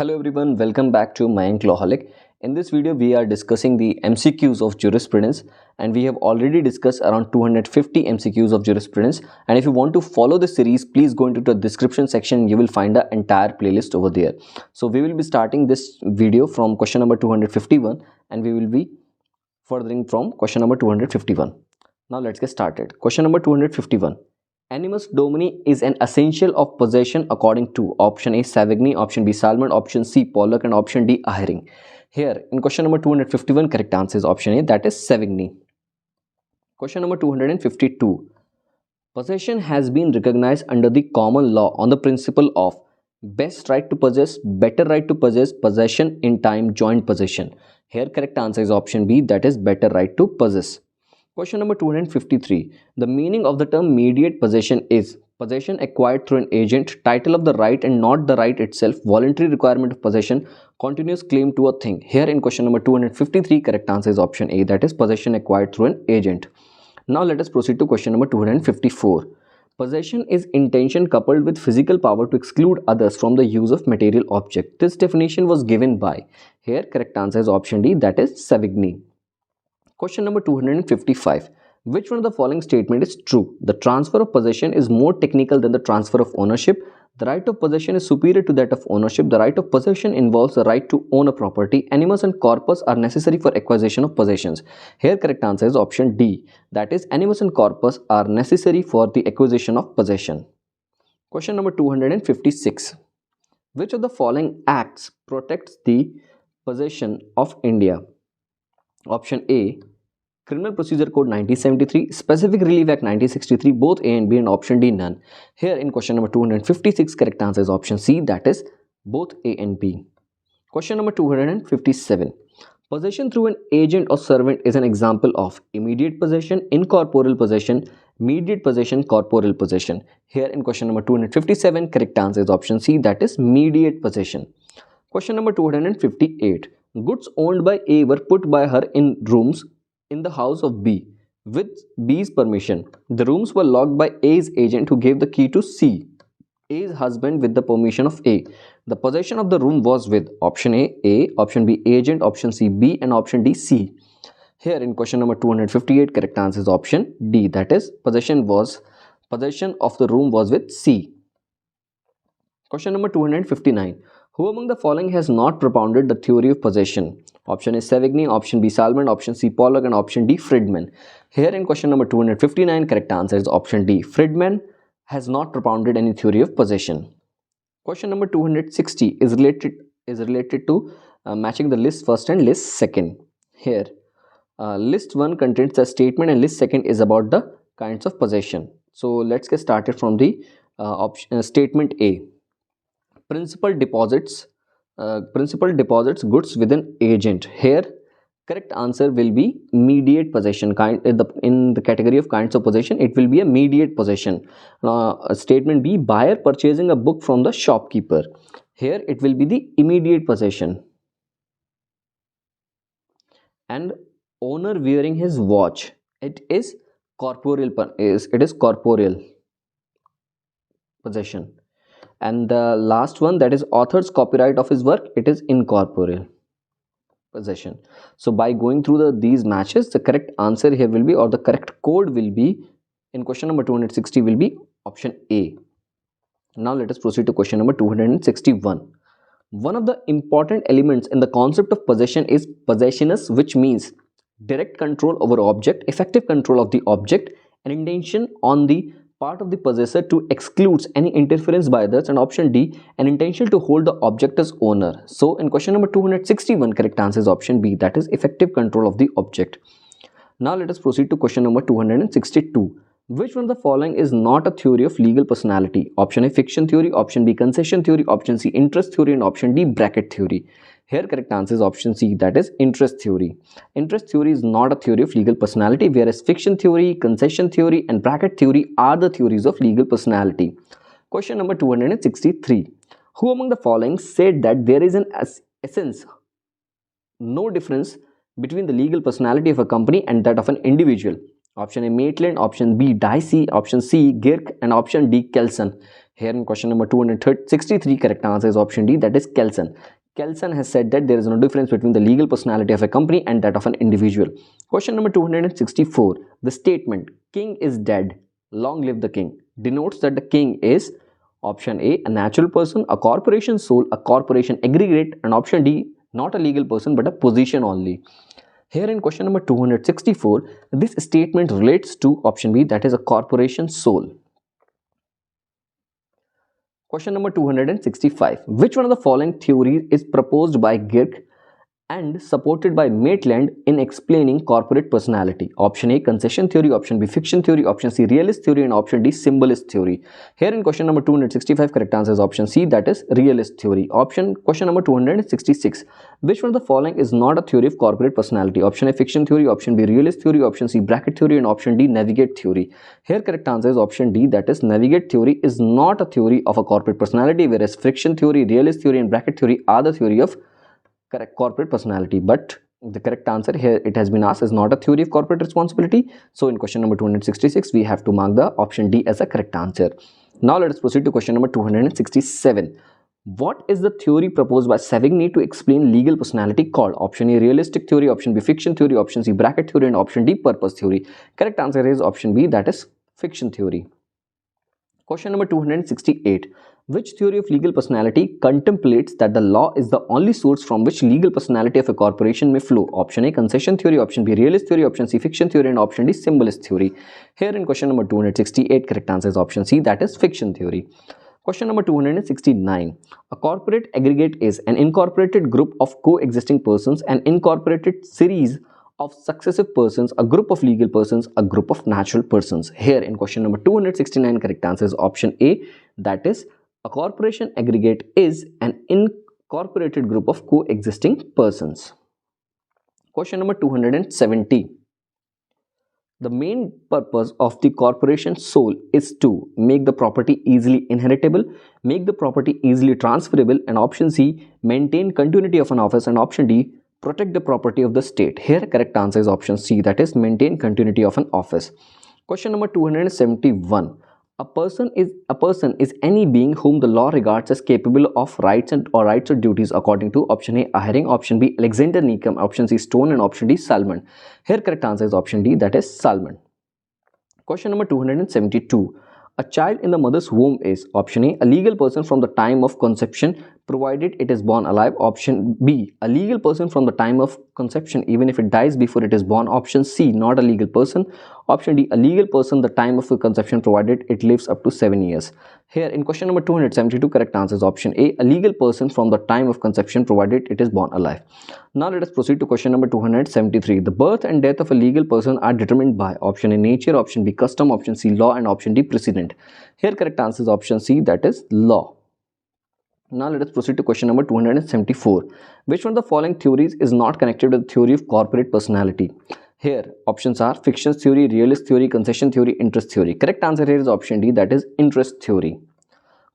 Hello everyone, welcome back to MAYANK LAWHOLIC. In this video, we are discussing the MCQs of jurisprudence, and we have already discussed around 250 MCQs of jurisprudence. And if you want to follow the series, please go into the description section. You will find the entire playlist over there. So we will be starting this video from question number 251, and we will be furthering from question number 251. Now let's get started. Question number 251. Animus domini is an essential of possession according to option A Savigny, option B Salmond, option C Pollock, and option D Eyring. Here in question number 251, correct answer is option A, that is Savigny. Question number 252. Possession has been recognized under the common law on the principle of best right to possess, better right to possess, possession in time, joint possession. Here correct answer is option B, that is better right to possess. Question number 253. The meaning of the term mediate possession is possession acquired through an agent, title of the right and not the right itself, voluntary requirement of possession, continuous claim to a thing. Here in question number 253, correct answer is option A, that is possession acquired through an agent. Now let us proceed to question number 254. Possession is intention coupled with physical power to exclude others from the use of material object. This definition was given by, here correct answer is option D, that is Savigny. Question number 255. Which one of the following statement is true? The transfer of possession is more technical than the transfer of ownership. The right of possession is superior to that of ownership. The right of possession involves the right to own a property. Animus and corpus are necessary for acquisition of possessions. Here correct answer is option D. That is, animus and corpus are necessary for the acquisition of possession. Question number 256. Which of the following acts protects the possession of India? Option A, Criminal Procedure Code 1973, Specific Relief Act 1963, both A and B, and option D, none. Here in question number 256, correct answer is option C, that is both A and B. Question number 257. Possession through an agent or servant is an example of immediate possession, incorporeal possession, mediate possession, corporeal possession. Here in question number 257, correct answer is option C, that is mediate possession. Question number 258. Goods owned by A were put by her in rooms in the house of B with B's permission. The rooms were locked by A's agent who gave the key to C, A's husband, with the permission of A. The possession of the room was with option A, option B agent, option C B, and option D C. Here in question number 258, correct answer is option D, that is possession of the room was with C. Question number 259. Who among the following has not propounded the theory of possession? Option A Savigny, option B Salmond, option C Pollock, and option D Friedman. Here in question number 259, correct answer is option D. Friedman has not propounded any theory of possession. Question number 260 is related to matching the list first and list second. Here list 1 contains a statement and list second is about the kinds of possession. So let's get started from the statement A. Principal deposits goods with an agent. Here correct answer will be mediate possession. In the category of kinds of possession, it will be a mediate possession. Statement B, buyer purchasing a book from the shopkeeper. Here it will be the immediate possession. And owner wearing his watch, it is corporeal possession. And the last one, that is author's copyright of his work, it is incorporeal possession. So by going through these matches, the correct answer here will be, or the correct code will be, in question number 260 will be option A. Now let us proceed to question number 261. One of the important elements in the concept of possession is possessionus, which means direct control over object, effective control of the object, and intention on the part of the possessor to excludes any interference by others, and option D, an intention to hold the object as owner. So in question number 261, correct answer is option B, that is effective control of the object. Now let us proceed to question number 262. Which one of the following is not a theory of legal personality? Option A fiction theory, option B concession theory, option C interest theory, and option D bracket theory. Here correct answer is option C, that is interest theory. Interest theory is not a theory of legal personality, whereas fiction theory, concession theory, and bracket theory are the theories of legal personality. Question number 263. Who among the following said that there is an essence, no difference between the legal personality of a company and that of an individual? Option A Maitland, option B Dicey, option C Girk, and option D Kelson. Here in question number 263, correct answer is option D, that is Kelson. Kelson has said that there is no difference between the legal personality of a company and that of an individual. Question number 264, the statement "King is dead, long live the king" denotes that the king is option A, a natural person, a corporation soul, a corporation aggregate, and option D, not a legal person but a position only. Here in question number 264, this statement relates to option B, that is a corporation soul. Question number 265. Which one of the following theories is proposed by Girk and supported by Maitland in explaining corporate personality? Option A, concession theory, option B, fiction theory, option C, realist theory, and option D, symbolist theory. Here in question number 265, correct answer is option C, that is realist theory. Question number 266. Which one of the following is not a theory of corporate personality? Option A, fiction theory, option B, realist theory, option C, bracket theory, and option D, navigate theory. Here correct answer is option D, that is navigate theory is not a theory of a corporate personality, whereas fiction theory, realist theory, and bracket theory are the theory of correct corporate personality. But the correct answer here, it has been asked, is not a theory of corporate responsibility. So in question number 266, we have to mark the option D as a correct answer. Now let us proceed to question number 267. What is the theory proposed by Savigny to explain legal personality called? Option A, realistic theory, option B, fiction theory, option C, bracket theory, and option D, purpose theory. Correct answer is option B, that is fiction theory. Question number 268. Which theory of legal personality contemplates that the law is the only source from which legal personality of a corporation may flow? Option A, concession theory, option B, realist theory, option C, fiction theory, and option D, symbolist theory. Here in question number 268, correct answer is option C, that is fiction theory. Question number 269. A corporate aggregate is an incorporated group of coexisting persons, an incorporated series of successive persons, a group of legal persons, a group of natural persons. Here in question number 269, correct answer is option A, that is a corporation aggregate is an incorporated group of coexisting persons. Question number 270. The main purpose of the corporation soul is to make the property easily inheritable, make the property easily transferable, and option C, maintain continuity of an office, and option D, protect the property of the state. Here correct answer is option C, that is maintain continuity of an office. Question number 271. A person is any being whom the law regards as capable of rights or duties according to option A, Ahering, option B, Alexander Needham, option C, Stone, and option D, Salmon. Here correct answer is option D, that is Salmon. Question number 272. A child in the mother's womb is option A, a legal person from the time of conception provided it is born alive. Option B, a legal person from the time of conception even if it dies before it is born. Option C, not a legal person. Option D, a legal person the time of conception provided it lives up to 7 years. Here in question number 272, correct answer is option A, a legal person from the time of conception provided it is born alive. Now let us proceed to question number 273. The birth and death of a legal person are determined by option A, nature, option B, custom, option C, law, and option D, precedent. Here correct answer is option C, that is law. Now let us proceed to question number 274. Which one of the following theories is not connected with the theory of corporate personality? Here options are fiction theory, realist theory, concession theory, interest theory. Correct answer here is option D, that is interest theory.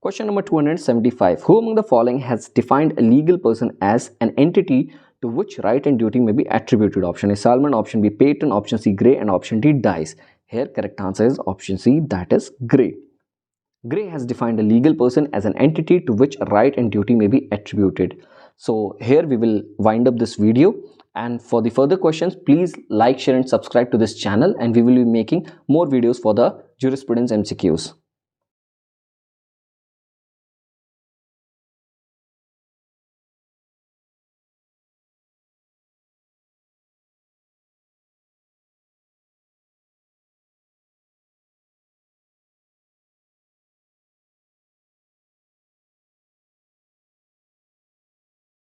Question number 275. Who among the following has defined a legal person as an entity to which right and duty may be attributed? Option A, Salmon, option B, Peyton, option C, Gray, and option D, Dice. Here correct answer is option C, that is Gray. Gray has defined a legal person as an entity to which a right and duty may be attributed. So here we will wind up this video, and for the further questions please like, share and subscribe to this channel, and we will be making more videos for the jurisprudence MCQs.